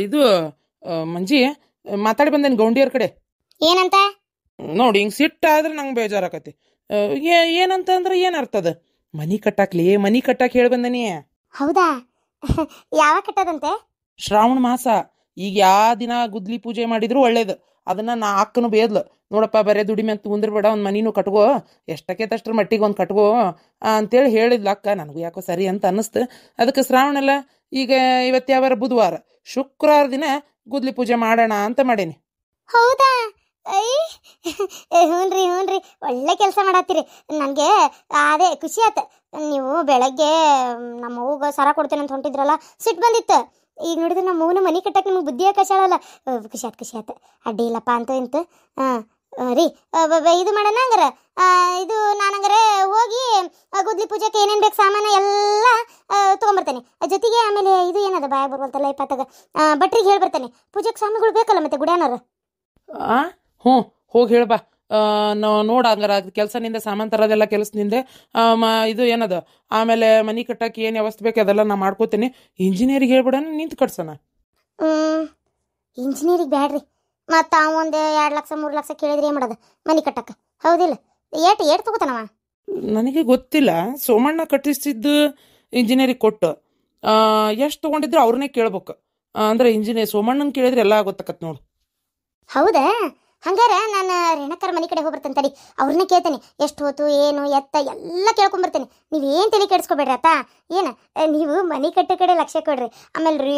ಇದು ಮಂಜಿ ಮಾತಾಡಿ ಬಂದೇನೆ ಗೌಂಡಿಯರ್ ಕಡೆ. ಏನಂತ ನೋಡಿ ಹಿಂಗೆ ಸಿಟ್ಟಾದ್ರೆ ನಂಗೆ ಬೇಜಾರಾಕತಿ. ಏನಂತ ಅಂದ್ರೆ ಏನು ಅರ್ಥದ? ಮನಿ ಕಟ್ಟಾಕ್ ಹೇಳಿ ಬಂದನಿ. ಹೌದಾ? ಯಾವಾಗ ಕಟ್ಟದಂತೆ? ಶ್ರಾವಣ ಮಾಸ. ಈಗ ದಿನ ಗುದ್ಲಿ ಪೂಜೆ ಮಾಡಿದ್ರು ಒಳ್ಳೇದು. ಅದನ್ನ ನಾ ಅಕ್ಕನು ಬೇದ್ಲು, ನೋಡಪ್ಪ ಬರೇ ದುಡಿಮೆ ಅಂತ ಕುಂದ್ರಬೇಡ, ಒಂದು ಮನಿನೂ ಕಟ್ಕೋ, ಎಷ್ಟಕ್ಕೇತಷ್ಟ್ರ ಮಟ್ಟಿಗೆ ಒಂದು ಕಟ್ಕೋ ಅಂತೇಳಿ ಹೇಳಿದ್ಲು ಅಕ್ಕ. ನನಗೂ ಯಾಕೋ ಸರಿ ಅಂತ ಅನ್ನಿಸ್ತು. ಅದಕ್ಕೆ ಶ್ರಾವಣ ಅಲ್ಲ, ಈಗ ಇವತ್ತು ಯಾವಾರ ಬುಧವಾರ, ಶುಕ್ರವಾರ ದಿನ ಗುದ್ಲಿ ಪೂಜೆ ಮಾಡೋಣ ಅಂತ ಮಾಡೀನಿ. ಹೌದಾ? ಹ್ಞೂನ್ರಿ ಒಳ್ಳೆ ಕೆಲಸ ಮಾಡತ್ತೀರಿ. ನನಗೆ ಅದೇ ಖುಷಿ ಆಯ್ತು. ನೀವು ಬೆಳಗ್ಗೆ ನಮ್ಮ ಅವ್ಗೆ ಸರ ಕೊಡ್ತೇನೆ ಅಂತ ಹೊಂಟಿದ್ರಲ್ಲ, ಸಿಟ್ಟು ಬಂದಿತ್ತು. ಈಗ ನೋಡಿದ್ರೆ ನಮ್ಮ ಅವ್ವನ ಮನೆ ಕಟ್ಟಕ್ಕೆ ನಿಮ್ಗೆ ಬುದ್ಧಿಯ ಕಷಾಳಲ್ಲ. ಖುಷಿ ಆಯ್ತು ಅಡ್ಡಿ ಇಲ್ಲಪ್ಪ ಅಂತ ಇಂತು. ರೀ ಇದು ಮಾಡೋಣ ಹಂಗಾರೆ. ಇದು ನಾನು ಹಂಗಾರೆ ಹೋಗಿ ಗುದ್ಲಿ ಪೂಜೆಗೆ ಏನೇನು ಬೇಕು ಸಾಮಾನು ಎಲ್ಲ ತೊಗೊಂಬರ್ತೇನೆ. ಜೊತೆಗೆ ಆಮೇಲೆ ಇದು ಏನದ ಬಾಯ ಬರುವಂತಲ್ಲ ಇಪ್ಪತ್ತಾಗ ಬಟ್ರಿಗೆ ಹೇಳಿ ಬರ್ತೇನೆ. ಪೂಜೆಗೆ ಸಾಮಾನುಗಳು ಬೇಕಲ್ಲ ಮತ್ತೆ ಗುಡ್ಯಾನವ್ರು. ಹ್ಞೂ ಹೋಗಿ ಹೇಳ್ಬಾ. ನೋಡ ಹಂಗಾರ ಕೆಲಸನಿಂದ ಸಾಮಾನು ತರೋದೆಲ್ಲ ಕೆಲಸದಿಂದ ಇದು ಏನದ, ಆಮೇಲೆ ಮನೆ ಕಟ್ಟಕ್ಕೆ ಏನು ವ್ಯವಸ್ಥೆ ಬೇಕು ಅದೆಲ್ಲ ನಾ ಮಾಡ್ಕೋತೀನಿ. ಇಂಜಿನಿಯರಿಗೆ ಹೇಳ್ಬಿಡೋಣ, ನಿಂತು ಕಟ್ಸೋಣ. ಇಂಜಿನಿಯರಿಗೆ ಬ್ಯಾಡ್ರಿ, ಮತ್ತು ಒಂದು 2 ಲಕ್ಷ 3 ಲಕ್ಷ ಕೇಳಿದ್ರೆ ಏನು ಮಾಡೋದು ಮನೆ ಕಟ್ಟಕ್ಕೆ? ಹೌದಿಲ್ಲ? ಏಟ್ ತಗೋತಾನವ? ನನಗೆ ಗೊತ್ತಿಲ್ಲ. ಸೋಮಣ್ಣ ಕಟ್ಟಿಸಿದ್ದು ಇಂಜಿನಿಯರಿಗೆ ಕೊಟ್ಟು ಎಷ್ಟು ತೊಗೊಂಡಿದ್ರು ಅವ್ರನ್ನೇ ಕೇಳ್ಬೇಕು. ಅಂದ್ರೆ ಸೋಮಣ್ಣನ ಕೇಳಿದ್ರೆ ಎಲ್ಲ ಗೊತ್ತಾಕತ್ ನೋಡು. ಹೌದಾ? ಹಂಗಾರೆ ನಾನು ರೇಣಕರ ಮನೆ ಕಡೆ ಹೋಗ್ಬರ್ತೇನೆ ತಡಿ. ಅವ್ರನ್ನ ಕೇಳ್ತೇನೆ ಎಷ್ಟು ಹೊತ್ತು ಏನು ಎತ್ತ ಎಲ್ಲ ಕೇಳ್ಕೊಂಬರ್ತೇನೆ. ನೀವೇನು ತಲೆ ಕೆಡಿಸ್ಕೊಬೇಡ್ರಿ ಆತಾ. ಏನು ನೀವು ಮನೆ ಕಟ್ಟೋ ಕಡೆ ಲಕ್ಷ್ಯ ಕೊಡ್ರಿ. ಆಮೇಲೆ ರೀ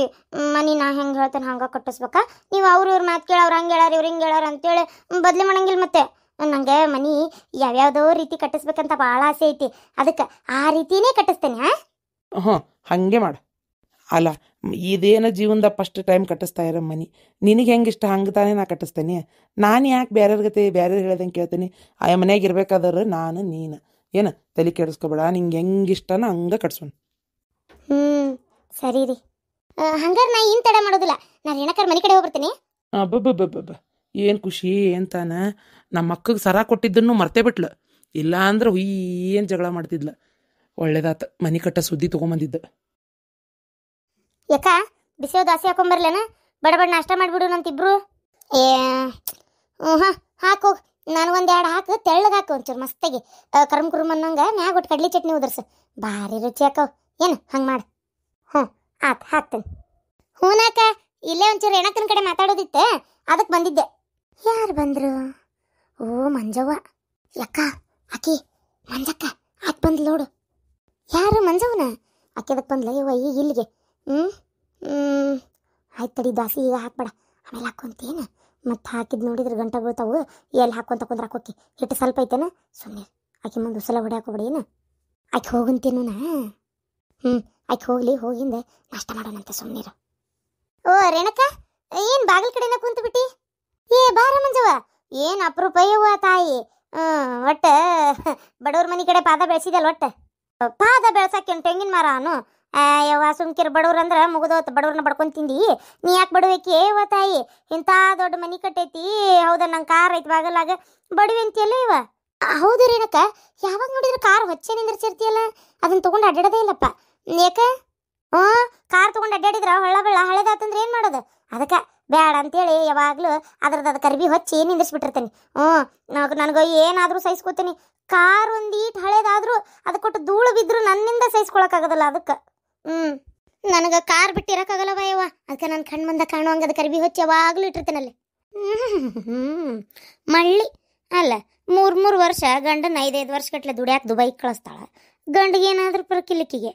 ಮನೆ ನಾ ಹೆಂಗೆ ಹೇಳ್ತೇನೆ ಹಂಗೆ ಕಟ್ಟಿಸ್ಬೇಕಾ? ನೀವು ಅವ್ರ ಮಾತು ಕೇಳ, ಅವ್ರು ಹಂಗೆ ಹೇಳಾರ ಇವ್ರು ಹಿಂಗೆ ಹೇಳಾರ ಅಂತೇಳಿ ಬದಲಿ ಮಾಡಂಗಿಲ್ಲ. ಮತ್ತೆ ನನಗೆ ಮನೆ ಯಾವ್ಯಾವುದೋ ರೀತಿ ಕಟ್ಟಿಸ್ಬೇಕಂತ ಭಾಳ ಆಸೆ ಐತಿ. ಅದಕ್ಕೆ ಆ ರೀತಿಯೇ ಕಟ್ಟಿಸ್ತೇನೆ. ಹಾಗೆ ಮಾಡು. ಅಲ್ಲ, ಇದೇನು ಜೀವನದ ಫಸ್ಟ್ ಟೈಮ್ ಕಟ್ಟಿಸ್ತಾ ಇರೋ ಮನೆ ನಿನಗೆ ಹೆಂಗೆ ಇಷ್ಟ ಹಂಗೆ ತಾನೇ ನಾ ಕಟ್ಟಿಸ್ತೇನೆ. ನಾನು ಯಾಕೆ ಬೇರೆ ಹೇಳ್ದಂಗೆ ಕೇಳ್ತೀನಿ? ಆ ಮನೆಯಾಗ ಇರ್ಬೇಕಾದ್ರೆ ನೀನು ಏನು ತಲೆ ಕೆಡಿಸ್ಕೊಬೇಡ. ನಿಂಗೆ ಹೆಂಗೆ ಇಷ್ಟನ ಹಂಗೆ ಕಟ್ಸೋಣ. ಸರಿ ರೀ. ಹಂಗಾರೆ ನಾ ಏನು ತಡ ಮಾಡೋದಿಲ್ಲ, ನಾನು ರೇಣಕರ ಮನೆ ಕಡೆ ಹೋಗ್ಬರ್ತೀನಿ. ಅಬ್ಬಬ್ಬಬ್ಬಬ್ಬ ಏನು ಖುಷಿ ಅಂತಾನ. ನಮ್ಮ ಅಕ್ಕಗೆ ಸರ ಕೊಟ್ಟಿದ್ದನ್ನು ಮರ್ತೇ ಬಿಟ್ಲು. ಇಲ್ಲ ಅಂದ್ರೆ ಏನು ಜಗಳ ಮಾಡ್ತಿದ್ಲ. ಒಳ್ಳೇದಾತ ಮನೆ ಕಟ್ಟ ಸುದ್ದಿ ತೊಗೊಂಬಂದಿದ್ದ. ಯಾಕ ಬಿಸಿಯೋ ದಾಸಿ ಹಾಕೊಂಬರ್ಲೇನ? ಬಡ ನಾಷ್ಟ ಮಾಡಿಬಿಡು ನಂತಿಬ್ರು. ಹಾಕು, ನನಗೊಂದು 2 ಹಾಕು, ತೆಳ್ಳಗೆ ಹಾಕು ಒಂಚೂರು ಮಸ್ತಾಗಿ ಕರ್ಮ್ ಅನ್ನಂಗೆ ಮ್ಯಾಗ ಒಟ್ಟು ಕಡ್ಲಿ ಚಟ್ನಿ ಉದರ್ಸು, ಭಾರಿ ರುಚಿ ಹಾಕವು. ಏನು ಹಂಗೆ ಮಾಡು. ಹಾಕ್ತೇನೆ. ಹೂನಾಕ ಇಲ್ಲೇ ಒಂಚೂರು ರೇಣಕನ ಕಡೆ ಮಾತಾಡೋದಿತ್ತೆ, ಅದಕ್ಕೆ ಬಂದಿದ್ದೆ. ಯಾರು ಬಂದರು? ಓ ಮಂಜವ್ವ. ಯಾಕ ಆಕಿ ಮಂಜಕ್ಕ ಆಕೆ ಬಂದ್ಲು ನೋಡು. ಯಾರು ಮಂಜವ್ವನ? ಆಕೆದಕ್ಕೆ ಬಂದ್ಲ ಇವ ಈಗ ಇಲ್ಲಿಗೆ? ಆಯ್ತು ತಡಿ, ದಾಸಿ ಈಗ ಹಾಕ್ಬೇಡ, ಆಮೇಲೆ ಹಾಕೊಂತೇನು. ಮತ್ತು ಹಾಕಿದ್ ನೋಡಿದ್ರೆ ಗಂಟೆ ಬೀಳ್ತಾವು. ಎಲ್ಲಿ ಹಾಕೊಂತ ಕುಂದ್ರೆ ಹಾಕೋತಿ. ಹಿಟ್ಟು ಸ್ವಲ್ಪ ಐತೇನ, ಸುಮ್ಮನೆ ಆಕೆ ಮುಂದೆ ಉಸಲ ಹೊಡೆ ಹಾಕೋಬೇಡ. ಏನು ಆಕೆ ಹೋಗಂತೇನು ನಾ? ಆಕೆ ಹೋಗಿಂದ ನಾಷ್ಟ ಮಾಡೋಣಂತೆ, ಸುಮ್ಮನಿರು. ಓ ರೇಣಕ, ಏನು ಬಾಗಿಲ ಕಡೆನ ಕುಂತು ಬಿಟ್ಟಿ? ಬಾರ ಮಂಜವ್ವ, ಏನು ಅಪರೂಪ ಯವ್ವ ತಾಯಿ. ಒಟ್ಟು ಬಡವ್ರ ಮನೆ ಕಡೆ ಪಾದ ಬೆಳೆಸಿದಲ್ಲ. ಒಟ್ಟು ಪಾದ ಬೆಳ್ಸಕ್ಕೇನು ತೆಂಗಿನ ಮರ ಅನು? ಯವ್ವ ಸುಮ್ಕಿರ್, ಬಡವ್ರಂದ್ರೆ ಮುಗಿದೋತು, ಬಡವ್ರನ್ನ ಬಡ್ಕೊಂಡು ತಿಂದಿ. ನೀ ಯಾಕೆ ಬಡವೇಕಿ ಏವ ತಾಯಿ? ಇಂಥ ದೊಡ್ಡ ಮನೆ ಕಟ್ಟೈತಿ. ಹೌದಾ, ನಂಗೆ ಕಾರ್ ಐತಿ ಬಾಗಲಾಗ, ಬಡವೆ ಅಂತೀಯಲ್ಲ ಇವ? ಹೌದು ರೇಣಕ, ಯಾವಾಗ ನೋಡಿದ್ರೆ ಕಾರ್ ಹೊಚ್ಚೆ ನಿಂದಿರ್ಸಿರ್ತೀಯಲ್ಲ, ಅದನ್ನ ತೊಗೊಂಡು ಅಡ್ಡಾಡೋದೇ ಇಲ್ಲಪ್ಪ. ಯಾಕೆ? ಕಾರ್ ತೊಗೊಂಡು ಅಡ್ಡಾಡಿದ್ರೆ ಹೊಳ್ಳ ಹಳೆದಾತಂದ್ರೆ ಏನು ಮಾಡೋದು? ಅದಕ್ಕೆ ಬೇಡ ಅಂತೇಳಿ ಯಾವಾಗಲೂ ಅದ್ರದ್ದು ಕರ್ಬಿ ಹೊಚ್ಚಿ ನಿಂದಿರ್ಸ್ಬಿಟ್ಟಿರ್ತೇನೆ. ನನಗೆ ಏನಾದರೂ ಸಹಿಸ್ಕೋತೀನಿ. ಕಾರ್ ಒಂದೀಟ್ ಹಳೇದಾದ್ರೂ ಅದಕ್ಕೆ ಕೊಟ್ಟು ಧೂಳು ಬಿದ್ದರೂ ನನ್ನಿಂದ ಸಹಿಸ್ಕೊಳಕ್ಕಾಗೋದಲ್ಲ. ಅದಕ್ಕೆ ನನಗೆ ಕಾರ್ ಬಿಟ್ಟಿರೋಕ್ಕಾಗಲ್ಲವ ಯವ್ವ. ಅದಕ್ಕೆ ನನ್ನ ಕಣ್ಣು ಮುಂದೆ ಕಾಣುವಂಗೆ ಅದು ಕರ್ಬಿ ಹೊಚ್ಚಿ ಯಾವಾಗಲೂ ಇಟ್ಟಿರ್ತೇನಲ್ಲಿ. ಮಳ್ಳಿ ಅಲ್ಲ, 3 ವರ್ಷ ಗಂಡನ 5 ವರ್ಷ ಗಟ್ಲೆ ದುಡಿಯಾಕೆ ದುಬೈಗೆ ಕಳಿಸ್ತಾಳೆ. ಗಂಡಿಗೆ ಏನಾದರೂ ಪರಕಿಲಿಕ್ಕಿಗೆ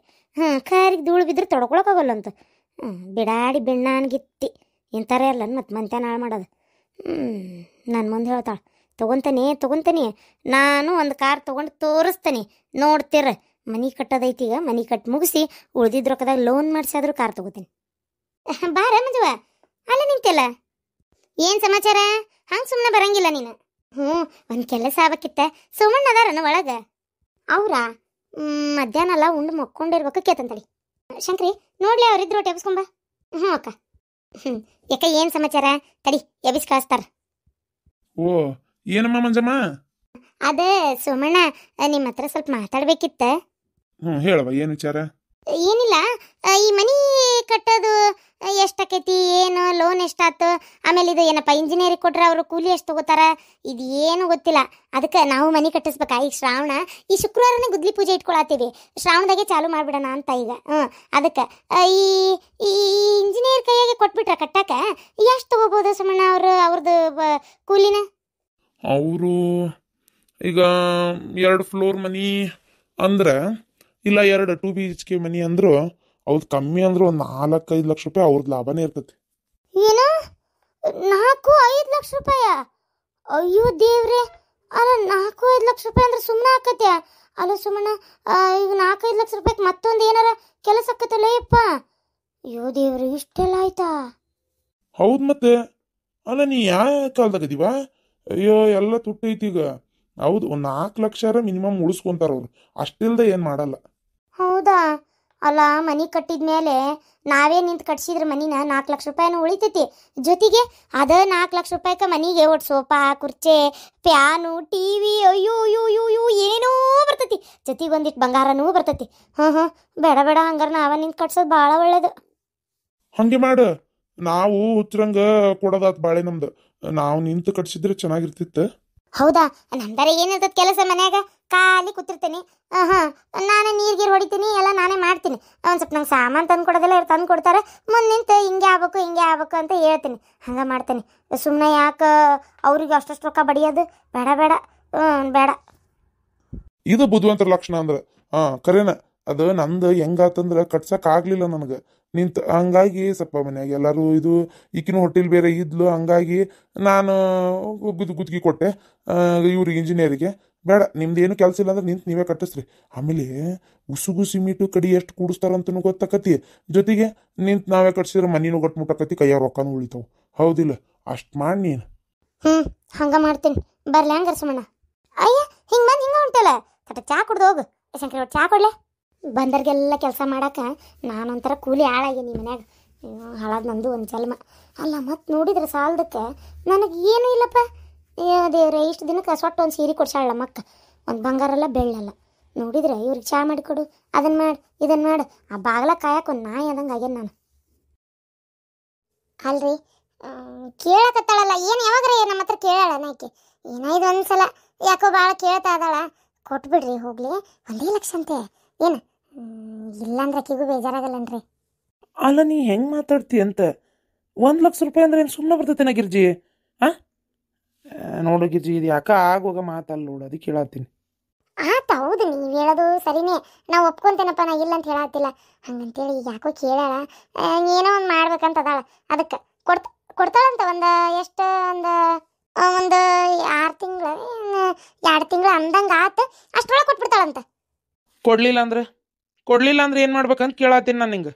ಕಾರಿಗೆ ಧೂಳು ಬಿದ್ದರೆ ತೊಡ್ಕೊಳಕ್ಕಾಗಲ್ಲಂತ. ಬಿಡಾಡಿ ಬೆಣ್ಣಾನ್ಗಿತ್ತಿ ಇಂಥರೇ ಅಲ್ಲ ಮತ್ತು ಮಂತ್ಯಾನ ಹಾಳು ಮಾಡೋದು. ನನ್ನ ಮುಂದೆ ಹೇಳ್ತಾಳೆ, ತೊಗೊತೀನಿ, ನಾನು ಒಂದು ಕಾರ್ ತೊಗೊಂಡು ತೋರಿಸ್ತೇನೆ, ನೋಡ್ತೀರ. ಮನೆ ಕಟ್ಟೋದೈತಿ, ಈಗ ಮನೆ ಕಟ್ಟಿ ಮುಗಿಸಿ ಉಳ್ದಿದ್ ರೊಕ್ಕದಾಗ ಲೋನ್ ಮಾಡಿಸಾದ್ರೂ ಕಾರ್ ತೊಗೋತೀನಿ. ಬಾರ ಮಂಜವ್ವ, ಅಲ್ಲ ನಿಂತೆಲ್ಲ. ಏನು ಸಮಾಚಾರ? ಹಂಗೆ ಸುಮ್ಮನೆ ಬರಂಗಿಲ್ಲ ನೀನು. ಒಂದು ಕೆಲಸ ಆಗ್ಬೇಕಿತ್ತ. ಸುಮ್ಮನೆ ಅದಾರನ ಒಳಗೆ? ಅವರಾ ಮಧ್ಯಾಹ್ನ ಎಲ್ಲ ಉಂಡು ಮಕ್ಕೊಂಡಿರ್ಬೇಕು. ಕೇತಂತಳಿ ಶಂಕ್ರಿ ನೋಡ್ಲಿ, ಅವ್ರಿದ್ರು ಟೆಬ್ಸ್ಕೊಂಬ. ಅಕ್ಕ. ಯಾಕ ಏನು ಸಮಾಚಾರ? ತಡಿ ಎಬಿಸ್ ಕಳಿಸ್ತಾರ. ಓ ಏನಮ್ಮ ಮಂಜಮ್ಮ? ಅದೇ ಸೋಮಣ್ಣ, ನಿಮ್ಮ ಹತ್ರ ಸ್ವಲ್ಪ ಮಾತಾಡ್ಬೇಕಿತ್ತ. ಹೇಳವ, ಏನು ವಿಚಾರ? ಏನಿಲ್ಲ, ಈ ಮನಿ ಕಟ್ಟೋದು ಲೋನ್ ಎಷ್ಟಾತು, ಆಮೇಲೆ ಇದು ಏನಪ್ಪ ಇಂಜಿನಿಯರಿಂಗ್ ಕೊಟ್ರೆ ಅವರು ಕೂಲಿ ಎಷ್ಟು ತಗೋತಾರ, ಇದು ಏನು ಗೊತ್ತಿಲ್ಲ. ಅದಕ್ಕೆ ನಾವು ಮನೆ ಕಟ್ಟಿಸ್ಬೇಕಾ ಈಗ ಶ್ರಾವಣ, ಈ ಶುಕ್ರವಾರನೇ ಗುದ್ಲಿ ಪೂಜೆ ಇಟ್ಕೊಳತ್ತೀವಿ, ಶ್ರಾವಣದಾಗೆ ಚಾಲು ಮಾಡಿಬಿಡೋಣ ಅಂತ ಈಗ. ಅದಕ್ಕೆ ಈ ಈ ಇಂಜಿನಿಯರ್ ಕೈಯಾಗೆ ಕೊಟ್ಬಿಟ್ರೆ ಕಟ್ಟಾಕ ಎಷ್ಟು ತಗೋಬೋದು ಸುಮಣ್ಣ ಅವ್ರದ್ದು ಕೂಲಿನ? ಅವರು ಈಗ 2 ಫ್ಲೋರ್ ಮನಿ ಅಂದ್ರೆ, ಇಲ್ಲ 2 2 BHK ಮನಿ ಅಂದ್ರು ಅವ್ರದ್ದು ಕಮ್ಮಿ ಅಂದ್ರೆ ಒಂದು 4-5 ಲಕ್ಷ ರೂಪಾಯಿ ಅವ್ರದ್ದು ಲಾಭನೇ ಇರ್ತೈತಿ. ಏನು 4-5 ಲಕ್ಷ ರೂಪಾಯ? ಅಯ್ಯೋ ದೇವ್ರೆ, ಅಲ್ಲ 4-5 ಲಕ್ಷ ರೂಪಾಯಿ ಅಂದ್ರೆ ಸುಮ್ಮನೆ ಆಕತ್ಯ? ಅಲ್ಲ ಸುಮ್ಮನೆ ಈಗ 4-5 ಲಕ್ಷ ರೂಪಾಯಿಗೆ ಮತ್ತೊಂದು ಏನಾರ ಕೆಲಸ ಆಕತ್ತಲ್ಲ ಯಪ್ಪ. ಅಯ್ಯೋ ದೇವ್ರೆ, ಇಷ್ಟೆಲ್ಲ ಆಯ್ತಾ? ಹೌದು ಮತ್ತೆ. ಅಲ್ಲ ನೀ ಯಾವ ಕಾಲದಾಗದೀವ? ಅಯ್ಯೋ ಎಲ್ಲ ತುಟ್ಟೈತಿ ಈಗ. ಹೌದು, ಒಂದು 4 ಲಕ್ಷ ಮಿನಿಮಮ್ ಉಳಿಸ್ಕೊಂತಾರ ಅವ್ರು, ಅಷ್ಟಿಲ್ದೆ ಏನು ಮಾಡಲ್ಲ. ಹೌದಾ? ಅಲ್ಲ ಮನೆ ಕಟ್ಟಿದ್ಮೇಲೆ ನಾವೇ ನಿಂತು ಕಟ್ಸಿದ್ರೆ ಮನಿನ 4 ಲಕ್ಷ ರೂಪಾಯಿನೂ ಉಳಿತೈತಿ, ಜೊತೆಗೆ ಅದ 4 ಲಕ್ಷ ರೂಪಾಯಿಗೆ ಮನೆಗೆ ಒಟ್ಟು ಸೋಫಾ, ಕುರ್ಚೆ, ಫ್ಯಾನು, TV, ಅಯ್ಯೋ ಅಯ್ಯೋ ಅಯ್ಯೋ ಅಯ್ಯೋ ಏನೋ ಬರ್ತೈತಿ, ಜೊತೆಗೆ ಒಂದಿಟ್ಟು ಬಂಗಾರನೂ ಬರ್ತೈತಿ. ಬೇಡ ಬೇಡ, ಹಂಗಾರೆ ನಾವೇ ನಿಂತು ಕಟ್ಸೋದು ಭಾಳ ಒಳ್ಳೇದು. ಹಂಗೆ ಮಾಡು, ನಾವು ಹುಚ್ಚರಂಗ ಕೊಡೋದಾತ್ ಬಾಳೆ ನಮ್ದು, ನಾವು ನಿಂತು ಕಟ್ಸಿದ್ರೆ ಚೆನ್ನಾಗಿರ್ತಿತ್ತು. ಹೌದಾ? ನಂದರೆ ಏನಿರ್ತದ ಕೆಲಸ ಮನ್ಯಾಗ, ಖಾಲಿ ಕೂತಿರ್ತೀನಿ. ನಾನೇ ನೀರ್ಗೀರು ಹೊಡಿತೀನಿ, ಎಲ್ಲ ನಾನೇ ಮಾಡ್ತೀನಿ. ಒಂದು ಸ್ವಲ್ಪ ನಂಗೆ ಸಾಮಾನು ತಂದು ಕೊಡೋದೆಲ್ಲ ಇವ್ರು ತಂದು ಕೊಡ್ತಾರೆ, ಮುಂದೆ ನಿಂತು ಹಿಂಗೆ ಆಗ್ಬೇಕು ಅಂತ ಹೇಳ್ತೀನಿ, ಹಂಗೆ ಮಾಡ್ತೀನಿ. ಸುಮ್ಮನೆ ಯಾಕೆ ಅವ್ರಿಗೆ ಅಷ್ಟಷ್ಟು ರೊಕ್ಕ ಬಡಿಯೋದು? ಬೇಡ ಬೇಡ, ಬೇಡ. ಇದು ಬುದ್ಧಿವಂತರ ಲಕ್ಷಣ ಅಂದ್ರೆ. ಕರೇನ ಅದು ನಂದು ಹೆಂಗಾತಂದ್ರೆ ಕಟ್ಸಕ್ ಆಗ್ಲಿಲ್ಲ ನನಗೆ ನಿಂತು, ಹಂಗಾಗಿ ಸ್ವಲ್ಪ ಮನ್ಯಾಗ ಎಲ್ಲರೂ ಇದು ಈಕಿನೂ ಹೊಟ್ಟಿಲ್ ಬೇರೆ ಇದ್ಲು, ಹಂಗಾಗಿ ನಾನು ಗುದ್ಗಿ ಕೊಟ್ಟೆ ಇವ್ರಿಗೆ ಇಂಜಿನಿಯರಿಗೆ. ಬೇಡ, ನಿಮ್ದೇನು ಕೆಲಸ ಇಲ್ಲ ಅಂದ್ರೆ ನಿಂತು ನೀವೇ ಕಟ್ಟಿಸ್ರಿ. ಆಮೇಲೆ ಉಸುಗು ಸಿಮಿಟು ಕಡಿ ಎಷ್ಟು ಕೂಡಿಸ್ತಾರಂತನೂ ಗೊತ್ತಾಕತಿ, ಜೊತೆಗೆ ನಿಂತು ನಾವೇ ಕಟ್ಸಿದ್ರೆ ಮನಿನೂ ಗಟ್ಟು ಮುಟ್ಟಕತಿ, ಕೈಯಾಗ ರೊಕ್ಕನೂ ಉಳಿತಾವ. ಹೌದಿಲ್ಲ? ಅಷ್ಟು ಮಾಡಿ ನೀನು. ಹಂಗೆ ಮಾಡ್ತೀನಿ. ಬರ್ಲಿ ಹಂಗಾರ ಸುಮ್ಮಣ್ಣ? ಅಯ್ಯ, ಹಿಂಗೆ ಬಂದು ಹಿಂಗೆ ಹೊಂಟಲ್ಲ, ಕಟ್ಟ ಚಾ ಕುಡ್ದು ಹೋಗು. ಶಂಕರ ಚಾ ಕೊಡ್ಲೆ? ಬಂದರ್ಗೆಲ್ಲ ಕೆಲಸ ಮಾಡಕ್ಕೆ ನಾನೊಂಥರ ಕೂಲಿ ಹಾಳಾಗೀನಿ ಮನ್ಯಾಗ. ಹಾಳಾದ ನಂದು ಒಂದು ಜನ್ಮ ಅಲ್ಲ. ಮತ್ತು ನೋಡಿದ್ರೆ ಸಾಲದಕ್ಕೆ ನನಗೆ ಏನೂ ಇಲ್ಲಪ್ಪ. ದೇವ್ರೆ, ಇಷ್ಟು ದಿನಕ್ಕೆ ಸೊಟ್ಟು ಒಂದು ಸೀರೆ ಕೊಡ್ಸಾಳ ಮಕ್ಕ, ಒಂದು ಬಂಗಾರಲ್ಲ ಬೆಳ್ಳಲ್ಲ. ನೋಡಿದ್ರೆ ಇವ್ರಿಗೆ ಚಾ ಮಾಡಿಕೊಡು, ಅದನ್ನು ಮಾಡಿ ಇದನ್ನು ಮಾಡು, ಆ ಬಾಗ್ಲ ಕಾಯಕ್ಕೆ ಒಂದು ನಾಯಿ ಆದಂಗೆ ಆಗ್ಯಾನ ನಾನು. ಅಲ್ರಿ ಕೇಳಕತ್ತಾಳಲ್ಲ, ಏನು ಯಾವಾಗ್ರೆ ನಮ್ಮ ಹತ್ರ ಕೇಳಾಳ ನಾಯ್ಕೆ? ಏನಾಯ್ತು ಒಂದ್ಸಲ ಯಾಕೋ ಭಾಳ ಕೇಳ್ತಾ ಇದ್ದಾಳ, ಕೊಟ್ಬಿಡ್ರಿ ಹೋಗ್ಲಿ. 1 ಲಕ್ಷ ಅಂತೆ ಏನು? ಇಲ್ಲಾಂದ್ರೆ ಆಕಿಗೂ ಬೇಜಾರಾಗಲ್ಲನ್ರಿ. ಅಲ್ಲ ನೀ ಹೆಂಗೆ ಮಾತಾಡ್ತಿ ಅಂತ? 1 ಲಕ್ಷ ರೂಪಾಯಿ ಅಂದ್ರೆ ಏನು ಸುಮ್ಮನೆ ಬರ್ತೈತೆ ಗಿರ್ಜಿ? ನೋಡು ಗಿರ್ಜಿ, ಇದು ಯಾಕೆ ಆಗೋಗ ಮಾತಲ್ಲ ನೋಡು, ಅದಕ್ಕೆ ಹೇಳತ್ತೀನಿ. ಹೌದು, ನೀವು ಹೇಳೋದು ಸರಿನೇ, ನಾವು ಒಪ್ಕೊಂತೇನಪ್ಪ, ನಾ ಇಲ್ಲ ಅಂತ ಹೇಳತ್ತಿಲ್ಲ. ಹಂಗಂತೇಳಿ ಈಗ ಯಾಕೋ ಕೇಳಾಳ, ಏನೋ ಒಂದು ಮಾಡ್ಬೇಕಂತ ಅದಾಳ. ಅದಕ್ಕೆ ಕೊಡ್ತಾಳಂತ. ಎಷ್ಟು ಒಂದು 6 ತಿಂಗಳು 2 ತಿಂಗಳು ಅಂದಂಗೆ ಆತು, ಅಷ್ಟರೊಳಗೆ ಕೊಟ್ಬಿಡ್ತಾಳಂತ. ಕೊಡ್ಲಿಲ್ಲ ಅಂದ್ರೆ ಏನು ಮಾಡ್ಬೇಕಂತ ಕೇಳತ್ತೀನಿ ನಾನು ನಿಂಗೆ.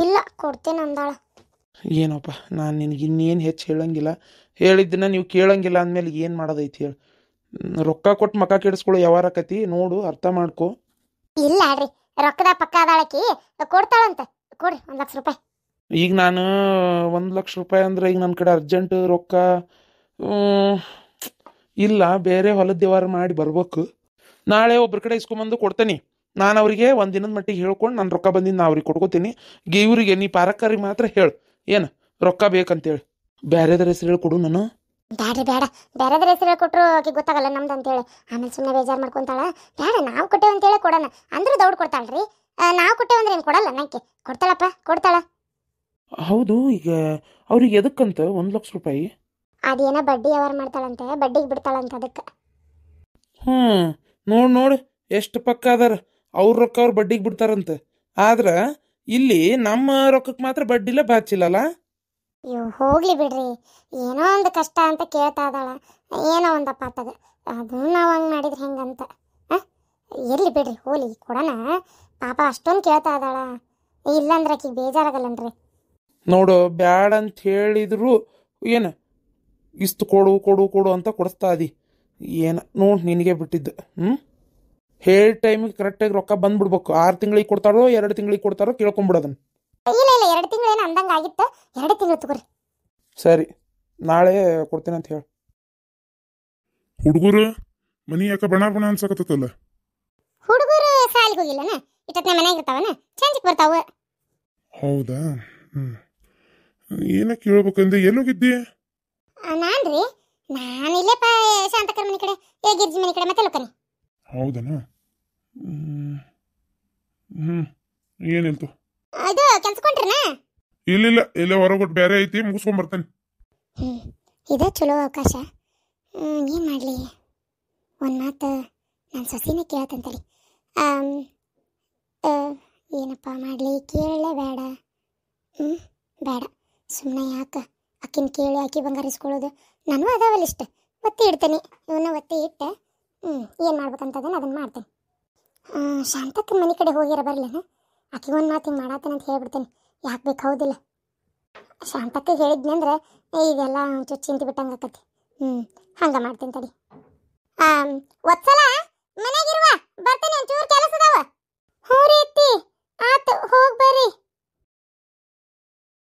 ಇಲ್ಲ, ಕೊಡ್ತೇನೆ ಅಂದಾಳ. ಏನಪ್ಪ, ನಾನು ನಿನಗೆ ಇನ್ನೇನು ಹೆಚ್ಚು ಹೇಳಂಗಿಲ್ಲ, ಹೇಳಿದ್ದನ್ನ ನೀವು ಕೇಳಂಗಿಲ್ಲ ಅಂದಮೇಲೆ ಏನು ಮಾಡೋದೈತಿ ಹೇಳಿ. ರೊಕ್ಕ ಕೊಟ್ಟು ಮಕ್ಕ ಕೆಡಿಸ್ಕೊಳ್ಳೋ ಯಾವಾರಕತಿ ನೋಡು, ಅರ್ಥ ಮಾಡ್ಕೊ. ಇಲ್ಲ ರೀ, ರೊಕ್ಕದ ಪಕ್ಕ ಅದಾಳಕಿ, ಕೊಡ್ತಾಳಂತ. ಕೊಡ್ರಿ 1 ಲಕ್ಷ ರೂಪಾಯಿ. ಈಗ ನಾನು 1 ಲಕ್ಷ ರೂಪಾಯಿ ಅಂದ್ರೆ ಈಗ ನನ್ನ ಕಡೆ ಅರ್ಜೆಂಟ್ ರೊಕ್ಕ ಇಲ್ಲ, ಬೇರೆ ಹೊಲದ ವ್ಯವಹಾರ ಮಾಡಿ ಬರ್ಬೇಕು. ನಾಳೆ ಒಬ್ರ ಕಡೆ ಇಸ್ಕೊಂಬಂದು ಕೊಡ್ತೀನಿ. ನಾನು ಅವರಿಗೆ 1 ದಿನದ ಮಟ್ಟಿಗೆ ಹೇಳ್ಕೊಂಡು ನನ್ನ ರೊಕ್ಕ ಬಂದಿದ್ದು ನಾ ಅವ್ರಿಗೆ ಕೊಡ್ಕೋತೀನಿ. ಇವರಿಗೆ ನೀ ಪಾರಕ್ಕಾರಿಗೆ ಮಾತ್ರ ಹೇಳು ಏನು ರೊಕ್ಕ ಬೇಕಂತೇಳಿ, ಬೇರೆದ್ರ ಹೆಸರು ಹೇಳಿ ಕೊಡು. ನಾನು ಬ್ಯಾಡ್ರಿ ಬೇಡ, ಬೇರೆದ್ರ ಹೆಸರು ಕೊಟ್ಟರು ಆಕೆ ಗೊತ್ತಾಗಲ್ಲ ನಮ್ದು ಅಂತೇಳಿ, ಆಮೇಲೆ ಸುಮ್ಮನೆ ಬೇಜಾರು ಮಾಡ್ಕೊತಾಳ. ಬೇಡ, ನಾವು ಕೊಟ್ಟೇವೆ ಅಂತೇಳಿ ಕೊಡೋಣ ಅಂದ್ರೆ ದೌಡ್ ಕೊಡ್ತಾಳ್ರಿ. ನಾವು ಕೊಟ್ಟೇವೆ ಅಂದ್ರೆ ಏನು ಕೊಡಲ್ಲ, ನಾಕೆ ಕೊಡ್ತಾಳಪ್ಪ, ಕೊಡ್ತಾಳ. ಹೌದು, ಈಗ ಅವ್ರಿಗೆ ಎದಕ್ಕಂತ 1 ಲಕ್ಷ ರೂಪಾಯಿ? ಅದೇನೋ ಬಡ್ಡಿ ವ್ಯವಹಾರ ಮಾಡ್ತಾಳಂತೆ, ಬಡ್ಡಿಗೆ ಬಿಡ್ತಾಳಂತ ಅದಕ್ಕೆ. ನೋಡು ಎಷ್ಟು ಪಕ್ಕ ಅದಾರ. ಅವ್ರ ರೊಕ್ಕ ಅವ್ರು ಬಡ್ಡಿಗೆ ಬಿಡ್ತಾರಂತೆ, ಆದ್ರೆ ಇಲ್ಲಿ ನಮ್ಮ ರೊಕ್ಕಕ್ಕೆ ಮಾತ್ರ ಬಡ್ಡಿಲ್ಲ ಬಾಚಿಲ್ಲಲ್ಲ. ಅಯ್ಯೋ ಹೋಗ್ಲಿ ಬಿಡ್ರಿ, ಏನೋ ಒಂದು ಕಷ್ಟ ಅಂತ ಕೇಳ್ತಾ ಇದ್ದಾಳ, ಏನೋ ಒಂದಪ್ಪ ಆತದ, ಅದು ನಾವು ಹಂಗೆ ಮಾಡಿದ್ರೆ ಹೆಂಗಂತ. ಇರ್ಲಿ ಬಿಡ್ರಿ, ಹೋಲಿ ಕೊಡೋಣ. ಪಾಪ ಅಷ್ಟೊಂದು ಕೇಳ್ತಾ ಇದ್ದಾಳ, ಇಲ್ಲಾಂದ್ರೆ ಆಕಿಗೆ ಬೇಜಾರಾಗಲ್ಲನ್ರಿ. ನೋಡು, ಬ್ಯಾಡ ಅಂತ ಹೇಳಿದ್ರು ಏನು ಇಷ್ಟು ಕೊಡು ಕೊಡು ಕೊಡು ಅಂತ ಕೊಡಿಸ್ತಾ ಅದಿ. ಏನು ನೋಡು, ನಿನಗೆ ಬಿಟ್ಟಿದ್ದು. ಹೇಳಿ ಟೈಮಿಗೆ ಕರೆಕ್ಟಾಗಿ ರೊಕ್ಕ ಬಂದ್ಬಿಡ್ಬೇಕು. 6 ತಿಂಗಳಿಗೆ ಕೊಡ್ತಾರೋ 2 ತಿಂಗಳಿಗೆ ಕೊಡ್ತಾರೋ ಕೇಳ್ಕೊಂಬಿಡೋದನ್ನ. ಇಲ್ಲ 2 ತಿಂಗಳು ಏನು ಅಂದಂಗೆ ಆಗಿತ್ತು, 2 ತಿಂಗಳು ತಗೋರಿ. ಸರಿ, ನಾಳೆ ಕೊಡ್ತೇನೆ ಅಂತ ಹೇಳಿ. ಹುಡುಗರು ಮನಿ ಯಾಕೆ ಬಣ ಅನ್ಸಕತ್ತಲ್ಲ? ಹುಡುಗರು ಸಾಲಿಗೆ ಹೋಗಿಲ್ಲನ, ಇಟ್ಟತ್ನೆ ಮನೆಯಾಗ ಇರ್ತಾವನ, ಚಂಚಕ್ ಬರ್ತಾವ. ಹೌದಾ? ಏನ ಕೇಳ್ಬೇಕಂದ್ರೆ ಎಲ್ಲೋಗಿದ್ದಿ? ನಾನ್ರಿ ನಾನಿಲ್ಲೇ ಶಾಂತಕರ ಮನೆ ಕಡೆ ಗಿರ್ಜಿ ಮನೆ ಕಡೆ ಮತ್ತೆ ಲೋಕನಿ. ಹೌದನ? ಏನಿಲ್ತು. ಇದು ಕೆಲ್ಸಕೊಂಡ್ರಿನ? ಇಲ್ಲ ಇಲ್ಲ ಹೊರಗೊಟ್ಟು ಬೇರೆ ಐತಿ, ಮುಗಿಸ್ಕೊಂಡ್ ಬರ್ತೇನೆ. ಇದೇ ಚಲೋ ಅವಕಾಶ. ಏನು ಮಾಡಲಿ, ಒಂದು ಮಾತು ನನ್ನ ಸೊಸಿನೇ ಕೇಳತ್ತಂತೇಳಿ. ಏನಪ್ಪ ಮಾಡಲಿ, ಕೇಳಲೇ ಬೇಡ. ಬೇಡ, ಸುಮ್ಮನೆ ಯಾಕೆ ಅಕ್ಕಿನ ಕೇಳಿ ಅಕ್ಕಿ ಬಂಗಾರ ಇಸ್ಕೊಳ್ಳೋದು. ನಾನು ಅದಾವಲ್ಲ ಇಷ್ಟ ಒತ್ತಿ ಇಡ್ತೇನೆ, ಇವನ್ನ ಒತ್ತಿ ಇಟ್ಟೆ. ಏನು ಮಾಡ್ಬೇಕಂತದನ್ನು ಅದನ್ನು ಮಾಡ್ತೇನೆ. ಶಾಂತಕ್ಕನ ಮನೆ ಕಡೆ ಹೋಗಿರ ಬರಲೇನ, ಆಕೆ ಒಂದು ಮಾತು ಹಿಂಗೆ ಮಾಡತ್ತೇನೆ ಅಂತ ಹೇಳ್ಬಿಡ್ತೇನೆ. ಯಾಕೆ ಬೇಕು, ಹೌದಿಲ್ಲ? ಶಾಂತಕ್ಕ ಹೇಳಿದ್ನಿ ಅಂದ್ರೆ ಇದೆಲ್ಲ ಒಂಚೂರು ಚಿಂತೆ ಬಿಟ್ಟಂಗೆ ಆಕತಿ. ಹಂಗೆ ಮಾಡ್ತೀನಿ ತಡಿ. ಒತ್ಸಲ ಮನೆಗಿರುವ ಬರ್ತೇನೆ, ಒಂಚೂರು ಕೆಲಸ ಅದಾವ. ಹ್ಞೂ ರೀ ಅತ್ತಿ, ಆತು ಹೋಗಿ ಬರ್ರಿ.